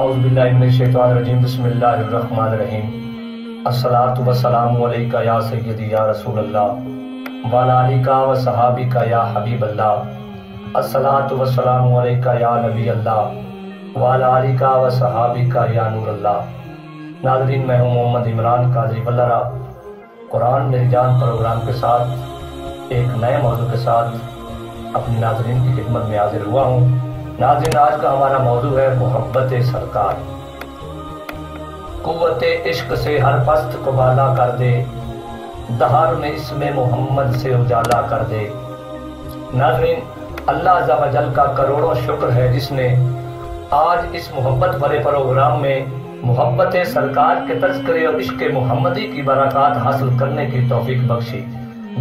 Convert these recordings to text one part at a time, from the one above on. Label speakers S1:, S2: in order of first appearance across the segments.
S1: اعوذ باللہ من الشیطان الرجیم بسم اللہ الرحمن الرحیم الصلاۃ والسلام علیکہ یا سیدی یا رسول اللہ وعلی آلکہ و صحابکہ یا حبیب اللہ الصلاۃ والسلام علیکہ یا نبی اللہ وعلی آلکہ و صحابکہ یا نور اللہ۔ ناظرین، میں ہوں محمد عمران قاضی بلرا، قرآن میری جان پروگرام کے ساتھ ایک نئے موضوع کے ساتھ اپنی ناظرین کی خدمت میں حاضر ہوا ہوں۔ ناظرین، آج کا ہمارا موضوع ہے محبت سرکار۔ قوت عشق سے ہر پست کو بالا کر دے، دہر میں اسم محمد سے اجالا کر دے۔ ناظرین، اللہ عز و جل کا کروڑوں شکر ہے جس نے آج اس محبت بھرے پروگرام میں محبت سرکار کے تذکرے اور عشق محمدی کی برکات حاصل کرنے کی توفیق بخشی۔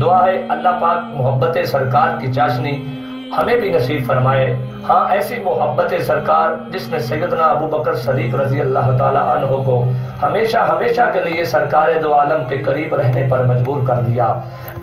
S1: دعا ہے اللہ پاک محبت سرکار کی چاشنی ہمیں بھی نصیب فرمائے۔ ہاں، ایسی محبت سرکار جس نے سیدنا ابو بکر صدیق رضی اللہ تعالی عنہ کو ہمیشہ ہمیشہ کے لیے سرکار دو عالم کے قریب رہنے پر مجبور کر دیا۔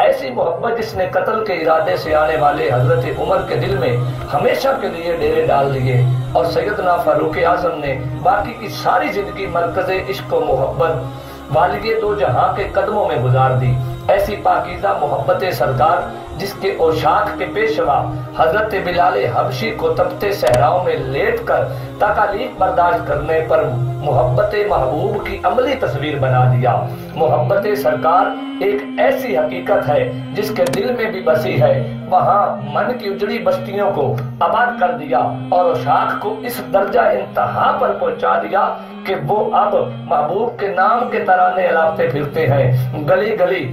S1: ایسی محبت جس نے قتل کے ارادے سے آنے والے حضرت عمر کے دل میں ہمیشہ کے لیے ڈیرے ڈال دیے، اور سیدنا فاروق اعظم نے باقی کی ساری زندگی مرکز عشق و محبت والد دو جہاں کے قدموں میں گزار دی۔ ایسی پاکیزہ محبت سرکار جس کے اوشاق کے پیشوا حضرت بلال حبشی کو تپتے صحراؤں میں لیٹ کر تکالیف برداشت کرنے پر محبت محبوب کی عملی تصویر بنا دیا۔ محبت سرکار ایک ایسی حقیقت ہے جس کے دل میں بھی بسی ہے، وہاں من کی اجڑی بستیوں کو آباد کر دیا اور اوشاق کو اس درجہ انتہا پر پہنچا دیا کہ وہ اب محبوب کے نام کے ترانے الاپتے پھرتے ہیں، گلی گلی،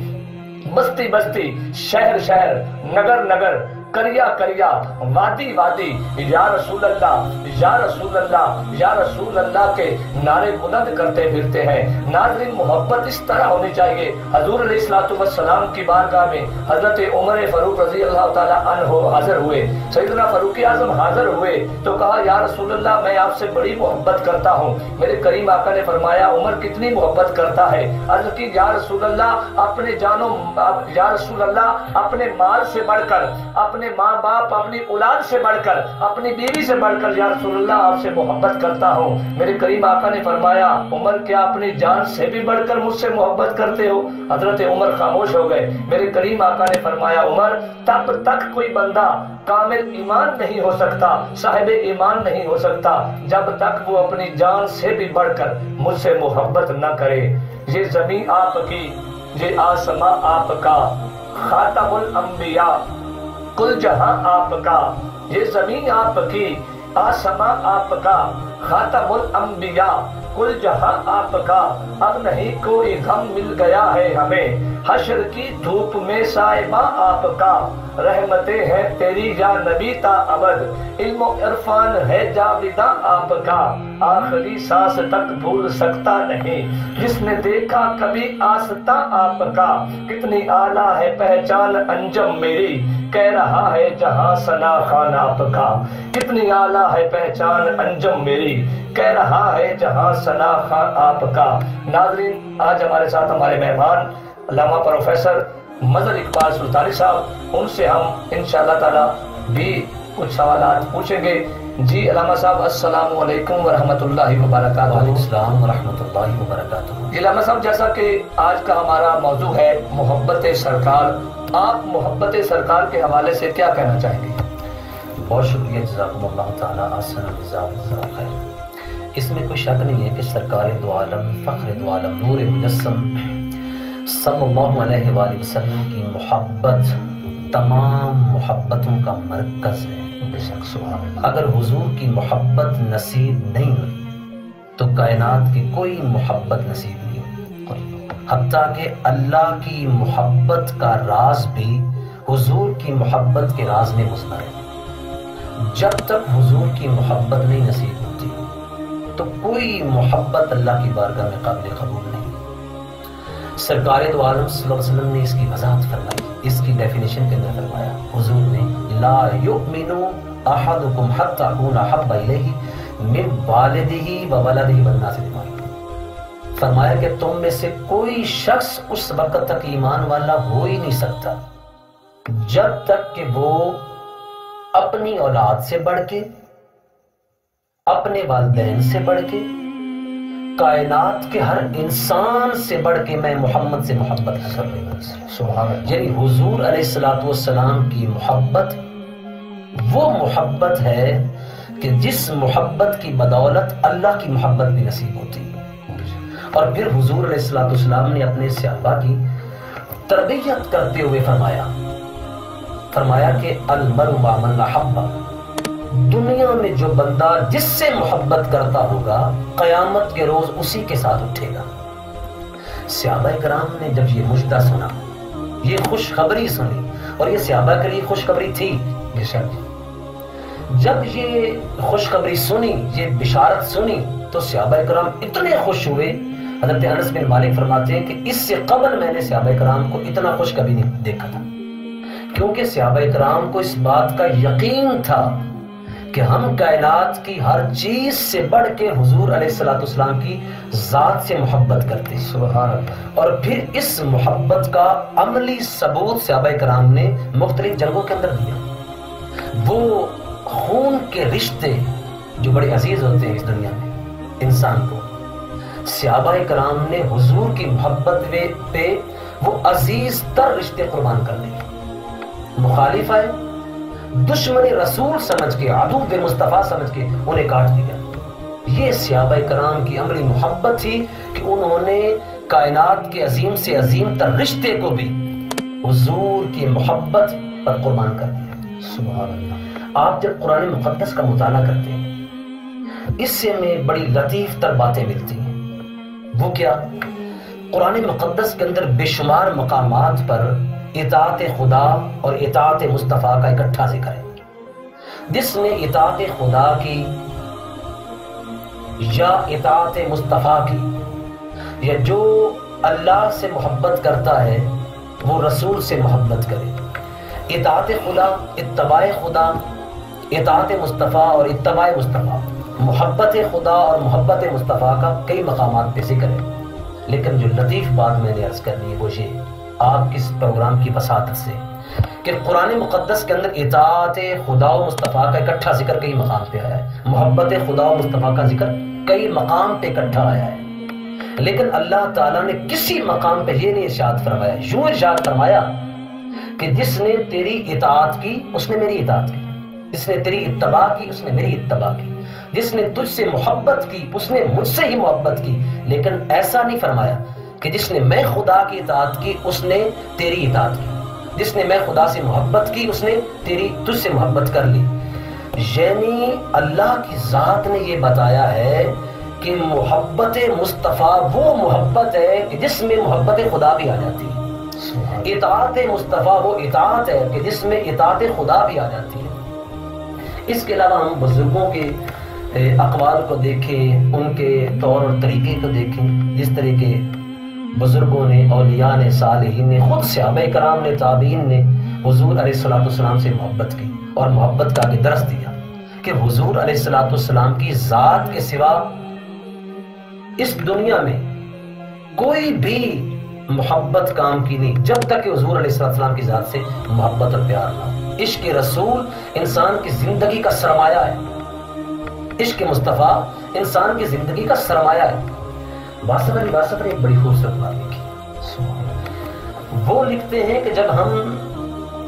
S1: بستی بستی، شہر شہر، نگر نگر، کریا کریا، وادی وادی، یا رسول اللہ، یا رسول اللہ، یا رسول اللہ کے نعرے بلند کرتے پھرتے ہیں۔ ناظرین، محبت اس طرح ہونی چاہیے۔ حضور علیہ الصلوۃ والسلام کی بارگاہ میں حضرت عمر فاروق رضی اللہ تعالی عنہ حاضر ہوئے، سیدنا فاروق اعظم حاضر ہوئے تو کہا، یا رسول اللہ، میں آپ سے بڑی محبت کرتا ہوں۔ میرے کریم آقا نے فرمایا، عمر کتنی محبت کرتا ہے؟ عرض کی، یا رسول اللہ، اپنے جانوں، یا رسول اللہ، اپنے مال سے بڑھ کر، اپنے ماں باپ، اپنی اولاد سے بڑھ کر، اپنی بیوی سے بڑھ کر یا رسول اللہ آپ سے محبت کرتا ہوں۔ میرے کریم آقا نے فرمایا، عمر، کیا اپنی جان سے بھی بڑھ کر مجھ سے محبت کرتے ہو؟ حضرت عمر خاموش ہو گئے۔ میرے کریم آقا نے فرمایا، عمر، تب تک کوئی بندہ کامل ایمان نہیں ہو سکتا، صاحب ایمان نہیں ہو سکتا، جب تک وہ اپنی جان سے بھی بڑھ کر مجھ سے محبت نہ کرے۔ یہ زمین آپ کی، یہ آسمان آپ کا، خاتم الانبیاء، کل جہاں آپ کا۔ یہ زمین آپ کی، آسمان آپ کا، خاتم الانبیاء، کل جہاں آپ کا۔ اب نہیں کوئی غم، مل گیا ہے ہمیں حشر کی دھوپ میں سائبہ آپ کا۔ رحمتیں ہیں تیری یا نبی تا ابد، علم و عرفان ہے جاویداں آپ کا۔ آخری سانس تک بھول سکتا نہیں جس نے دیکھا کبھی آستاں آپ کا۔ کتنی اعلیٰ ہے پہچان انجم میری، کہہ رہا ہے جہاں ثنا خوان آپ کا۔ کتنی اعلیٰ ہے پہچان انجم میری، کہہ رہا ہے جہاں ثنا خوان آپ کا۔ ناظرین، آج ہمارے ساتھ ہمارے مہمان علامہ پروفیسر مظہر اقبال سلطانی صاحب، ان سے ہم انشاءاللہ تعالی بھی کچھ سوالات پوچھیں گے۔ جی علامہ صاحب، السلام علیکم ورحمۃ اللہ وبرکاتہ۔
S2: وعلیکم السلام ورحمۃ اللہ وبرکاتہ۔
S1: جی علامہ صاحب، جیسا کہ آج کا ہمارا موضوع ہے محبت سرکار، آپ محبت سرکار کے حوالے سے کیا کہنا چاہیں گے؟
S2: بہت شکریہ، جزاکم اللہ تعالیٰ احسن الجزاء جزاک خیر۔ اس میں کوئی شک نہیں ہے کہ سرکار دو عالم، فخر دو عالم، نور مجسم صلی اللہ علیہ وآلہ وسلم کی محبت تمام محبتوں کا مرکز ہے۔
S1: بے شک، سبحان اللہ۔
S2: اگر حضور کی محبت نصیب نہیں ہوئی تو کائنات کی کوئی محبت نصیب نہیں ہوئی، حتیٰ کہ اللہ کی محبت کا راز بھی حضور کی محبت کے راز میں مضمر ہے۔ جب تک حضور کی محبت نہیں نصیب ہوتی تو کوئی محبت اللہ کی بارگاہ میں قابل قبول نہیں۔ سرکار دو عالم صلی اللہ علیہ وسلم نے اس کی وضاحت فرمائی، اس کی ڈیفینیشن کے اندر فرمایا، حضور نے لا یؤمن احدکم حتی اکون احب الیہ من والدہ وولدہ والناس اجمعین۔ فرمایا کہ تم میں سے کوئی شخص اس وقت تک ایمان والا ہو ہی نہیں سکتا جب تک کہ وہ اپنی اولاد سے بڑھ کے، اپنے والدین سے بڑھ کے، کائنات کے ہر انسان سے بڑھ کے میں محمد سے محبت کر رہی ہوں.
S1: سبحان اللہ.
S2: یعنی حضور علیہ الصلوۃ والسلام کی محبت وہ محبت ہے کہ جس محبت کی بدولت اللہ کی محبت بھی نصیب ہوتی ہے. اور پھر حضور علیہ الصلوۃ والسلام نے اپنے صحابہ کی تربیت کرتے ہوئے فرمایا کہ المرء مع من احب، دنیا میں جو بندہ جس سے محبت کرتا ہوگا قیامت کے روز اسی کے ساتھ اٹھے گا. صحابہ کرام نے جب یہ مجدہ سنا، یہ خوشخبری سنی، اور یہ صحابہ کے لیے خوشخبری تھی. جب یہ خوشخبری سنی، یہ بشارت سنی، تو صحابہ کرام اتنے خوش ہوئے. حضرت انس بن مالک فرماتے ہیں کہ اس سے قبل میں نے صحابہ کرام کو اتنا خوش کبھی نہیں دیکھا تھا، کیونکہ صحابہ کرام کو اس بات کا یقین تھا کہ ہم کائنات کی ہر چیز سے بڑھ کے حضور علیہ الصلوۃ والسلام کی ذات سے محبت کرتے ہیں.
S1: سبحان اللہ.
S2: اور پھر اس محبت کا عملی ثبوت صحابہ کرام نے مختلف جنگوں کے اندر دیا. وہ خون کے رشتے جو بڑے عزیز ہوتے ہیں اس دنیا میں انسان کو، صحابہ کرام نے حضور کی محبت پہ وہ عزیز تر رشتے قربان کر دیے. مخالف آئے، دشمن رسول سمجھ کے، عدو مصطفیٰ سمجھ کے انہیں کاٹ دیا. یہ صحابہ کرام کی عملی محبت تھی کہ انہوں نے کائنات کے عظیم سے عظیم تر رشتے کو بھی حضور کی محبت پر قربان کر دیا.
S1: سبحان اللہ.
S2: آپ جب قرآن مقدس کا مطالعہ کرتے ہیں، اس سے میں بڑی لطیف تر باتیں ملتی ہیں. وہ کیا؟ قرآن مقدس کے اندر بے شمار مقامات پر اطاعت خدا اور اطاعت مصطفیٰ کا اکٹھا ذکر ہے. جس نے اطاعت خدا کی یا اطاعت مصطفیٰ کی، یا جو اللہ سے محبت کرتا ہے وہ رسول سے محبت کرے. اطاعت خدا، اتباع خدا، اطاعت مصطفیٰ اور اتباع مصطفیٰ، محبت خدا اور محبت مصطفیٰ کا کئی مقامات پہ ذکر ہے. لیکن جو لطیف بات میں نے عرض کرنی ہے وہ یہ آپ کی اس پروگرام کی وساطت سے کہ قرآن مقدس کے اندر اطاعت خدا و مصطفیٰ کا اکٹھا ذکر کئی مقام پہ آیا ہے، محبت خدا و مصطفیٰ کا ذکر کئی مقام پہ اکٹھا آیا ہے. لیکن اللہ تعالیٰ نے کسی مقام پہ یہ نہیں ارشاد فرمایا، یوں ارشاد فرمایا کہ جس نے تیری اطاعت کی اس نے میری اطاعت کی، جس نے تیری اتباع کی اس نے میری اتباع کی، جس نے تجھ سے محبت کی اس نے مجھ سے ہی محبت کی. لیکن ایسا نہیں فرمایا کہ جس نے میں خدا کی اطاعت کی اس نے تیری اطاعت کی، جس نے میں خدا سے محبت کی اس نے تجھ سے محبت کر لی. یعنی اللہ کی ذات نے یہ بتایا ہے کہ محبت مصطفیٰ وہ محبت ہے کہ جس میں محبت خدا بھی آ جاتی ہے. اطاعت مصطفیٰ وہ اطاعت ہے کہ جس میں اطاعت خدا بھی آ جاتی ہے. اس کے علاوہ ہم بزرگوں کے اقوال کو دیکھیں، ان کے طور اور طریقے کو دیکھیں، جس طریقے بزرگوں نے، اولیاء نے، صالحین نے، خود صحابہ کرام نے، تابعین نے حضور علیہ الصلوۃ والسلام سے محبت کی اور محبت کا آگے درس دیا کہ حضور علیہ الصلوۃ والسلام کی ذات کے سوا اس دنیا میں کوئی بھی محبت کام کی نہیں جب تک کہ حضور علیہ الصلوۃ والسلام کی ذات سے محبت اور پیار نہ ہو. عشق رسول انسان کی زندگی کا سرمایہ ہے، عشق مصطفیٰ انسان کی زندگی کا سرمایہ ہے. واسطہ نے ایک بڑی خوبصورت بات لکھی. وہ لکھتے ہیں کہ جب ہم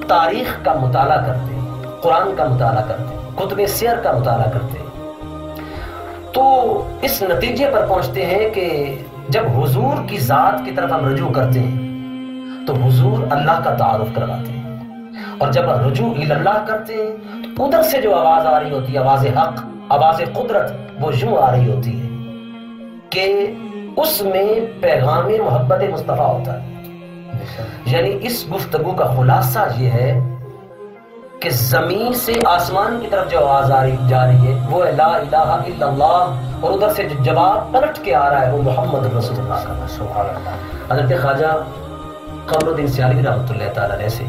S2: تاریخ کا مطالعہ کرتے ہیں، قرآن کا مطالعہ کرتے ہیں، کتب سیر کا مطالعہ کرتے ہیں، تو اس نتیجے پر پہنچتے ہیں کہ جب حضور کی ذات کی طرف ہم رجوع کرتے ہیں تو حضور اللہ کا تعارف کرواتے ہیں، اور جب رجوع اللہ کرتے ہیں تو ادھر سے جو آواز آ رہی ہوتی ہے، آواز حق، آواز قدرت، وہ یوں آ رہی ہوتی ہے کہ اس میں پیغام محبت مصطفیٰ ہوتا ہے. یعنی اس گفتگو کا خلاصہ یہ ہے کہ زمین سے آسمان کی طرف جو آواز جا رہی ہے وہ لا الہ الا اللہ، اور ادھر سے جو جواب پلٹ کے آ رہا ہے وہ محمد رسول اللہ کا. سبحان اللہ. حضرت خواجہ قمر الدین سیالوی رحمۃ اللہ تعالی علیہ سے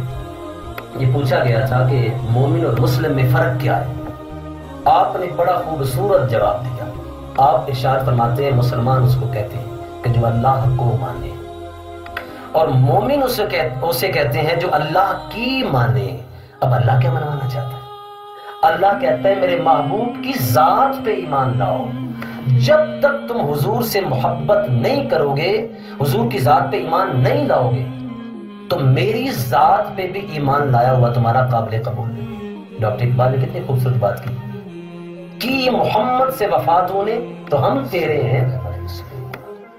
S2: یہ پوچھا گیا تھا کہ مومن اور مسلم میں فرق کیا ہے. آپ نے بڑا خوبصورت جواب دیا. آپ ارشاد فرماتے ہیں مسلمان اس کو کہتے ہیں کہ جو اللہ کو مانے، اور مومن اسے کہتے ہیں جو اللہ کی مانے. اب اللہ کیا منوانا چاہتا ہے؟ اللہ کہتا ہے میرے محبوب کی ذات پہ ایمان لاؤ. جب تک تم حضور سے محبت نہیں کرو گے، حضور کی ذات پہ ایمان نہیں لاؤ گے، تو میری ذات پہ بھی ایمان لایا ہوا تمہارا قابل قبول نہیں. ڈاکٹر اقبال نے کتنی خوبصورت بات کی محمد سے وفات ہونے تو ہم تیرے ہیں،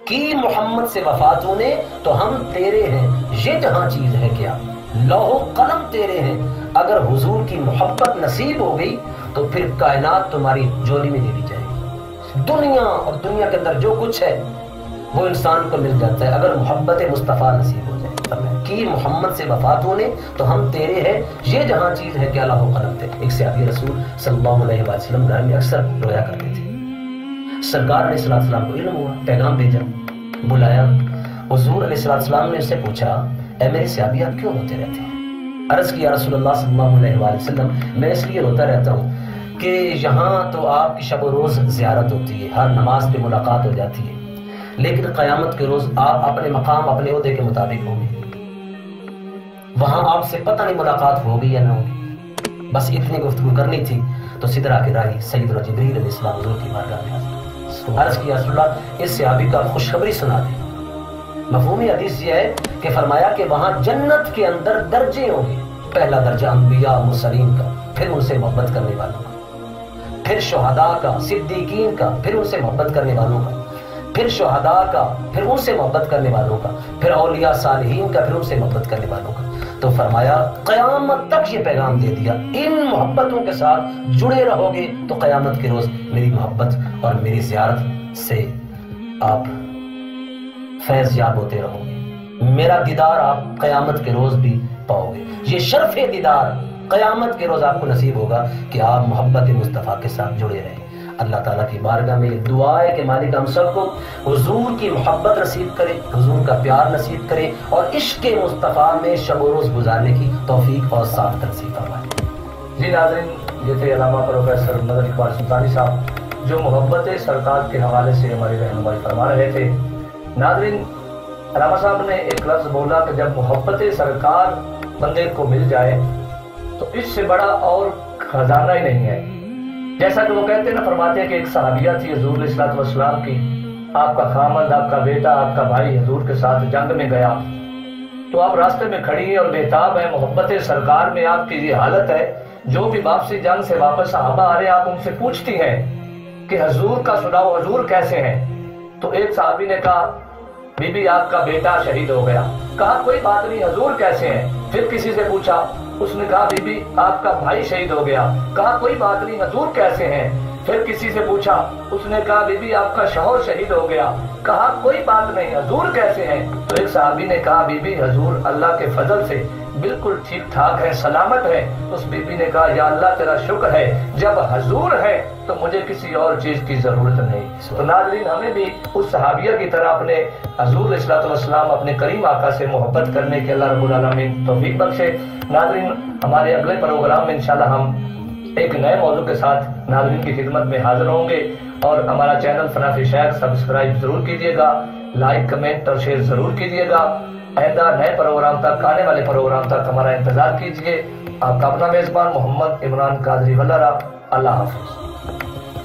S2: کی محمد سے وفات ہونے تو ہم تیرے ہیں، یہ جہاں چیز ہے کیا لوح و قلم تیرے ہیں. اگر حضور کی محبت نصیب ہو گئی تو پھر کائنات تمہاری جولی میں دے دی جائے گی. دنیا اور دنیا کے اندر جو کچھ ہے وہ انسان کو مل جاتا ہے اگر محبت مصطفیٰ نصیب ہو جائے. کی محمد سے وفات ہونے تو ہم تیرے ہیں، یہ جہاں چیز ہے کیا لوح و قلم تھے. ایک صحابی رسول صلی اللہ علیہ وسلم گھر میں اکثر رویا کرتے تھے. سرکار علیہ السلام کو علم ہوا، پیغام بھیجا، بلایا. حضور علیہ السلام نے اس سے پوچھا اے میرے صحابی آپ کیوں روتے رہتے ہیں؟ عرض کیا رسول اللہ صلی اللہ علیہ وآلہ وسلم میں اس لیے روتا رہتا ہوں کہ یہاں تو آپ کی شب و روز زیارت ہوتی ہے، ہر نماز پہ ملاقات ہو جاتی ہے، لیکن قیامت کے روز آپ اپنے مقام اپنے عہدے کے مطابق ہوں گے، وہاں آپ سے پتہ نہیں ملاقات ہوگی یا نہ ہوگی. بس اتنی گفتگو کرنی تھی تو سدرا کے راہی سیدنا جبریل علیہ السلام حضور کی بارگاہ میں حاضر. عرض کیا رسول اللہ اس صحابی کا خوشخبری سنا دیں. مفہوم حدیث یہ ہے کہ فرمایا کہ وہاں جنت کے اندر درجے ہوں گے. پہلا درجہ انبیاء مرسلین کا، پھر ان سے محبت کرنے والوں کا، پھر شہداء کا، صدیقین کا، پھر ان سے محبت کرنے والوں کا، پھر شہداء کا، پھر ان سے محبت کرنے والوں کا، پھر اولیاء صالحین کا، پھر ان سے محبت کرنے والوں کا. تو فرمایا قیامت تک یہ پیغام دے دیا ان محبتوں کے ساتھ جڑے رہو گے تو قیامت کے روز میری محبت اور میری زیارت سے آپ فیض یاب ہوتے رہو گے. میرا دیدار آپ قیامت کے روز بھی پاؤ گے. یہ شرف دیدار قیامت کے روز آپ کو نصیب ہوگا کہ آپ محبت مصطفیٰ کے ساتھ جڑے رہیں. اللہ تعالیٰ کی بارگاہ میں دعا ہے کہ مالک ہم سب کو حضور کی محبت نصیب کرے، حضور کا پیار نصیب کرے اور عشق مصطفیٰ میں شب و روز گزارنے کی توفیق اور سعادت نصیب فرمائے.
S1: جی ناظرین، یہ تھے علامہ پروفیسر مدن اقبال سلطانی صاحب جو محبت سرکار کے حوالے سے ہماری رہنمائی فرما رہے تھے. ناظرین، علامہ صاحب نے ایک لفظ بولا کہ جب محبت سرکار بندے کو مل جائے تو اس سے بڑا اور خزانہ ہی نہیں ہے. جیسا کہ وہ کہتے ہیں نا، فرماتے ہیں کہ ایک صحابیہ تھی حضور علیہ السلام کی، آپ کا خامند، آپ کا بیٹا، آپ کا بھائی حضور کے ساتھ جنگ میں گیا تو آپ راستے میں کھڑی ہیں اور بےتاب ہیں. محبت سرکار میں آپ کی یہ حالت ہے، جو بھی واپسی جنگ سے واپس صحابہ آ رہے ہیں آپ ان سے پوچھتی ہیں کہ حضور کا سناؤ، حضور کیسے ہیں؟ تو ایک صحابی نے کہا بی بی آپ کا بیٹا شہید ہو گیا. کہا کوئی بات نہیں، حضور کیسے ہیں؟ پھر کسی سے پوچھا، اس نے کہا بی بی آپ کا بھائی شہید ہو گیا. کہا کوئی بات نہیں، حضور کیسے ہیں؟ پھر کسی سے پوچھا، اس نے کہا بی بی آپ کا شوہر شہید ہو گیا. کہا کوئی بات نہیں، حضور کیسے ہیں؟ تو ایک صحابی نے کہا بی بی حضور اللہ کے فضل سے بالکل ٹھیک ٹھاک ہے، سلامت ہے. اس بی بی نے کہا یا اللہ تیرا شکر ہے، جب حضور ہے تو مجھے کسی اور چیز کی ضرورت نہیں. تو ناظرین، ہمیں بھی اس صحابیہ کی طرح اپنے حضور علیہ السلام اپنے کریم آقا سے محبت کرنے کے اللہ رب العالمین توفیق بخشے. ناظرین، ہمارے اگلے پروگرام میں انشاءاللہ ہم ایک نئے موضوع کے ساتھ ناظرین کی خدمت میں حاضر ہوں گے. اور ہمارا چینل فنافی شیخ سبسکرائب ضرور کیجیے گا، لائک کمنٹ اور شیئر ضرور کیجیے گا. آئندہ نئے پروگرام تک، آنے والے پروگرام تک ہمارا انتظار کیجیے. آپ کا اپنا میزبان محمد عمران قادری ولرا. اللہ حافظ.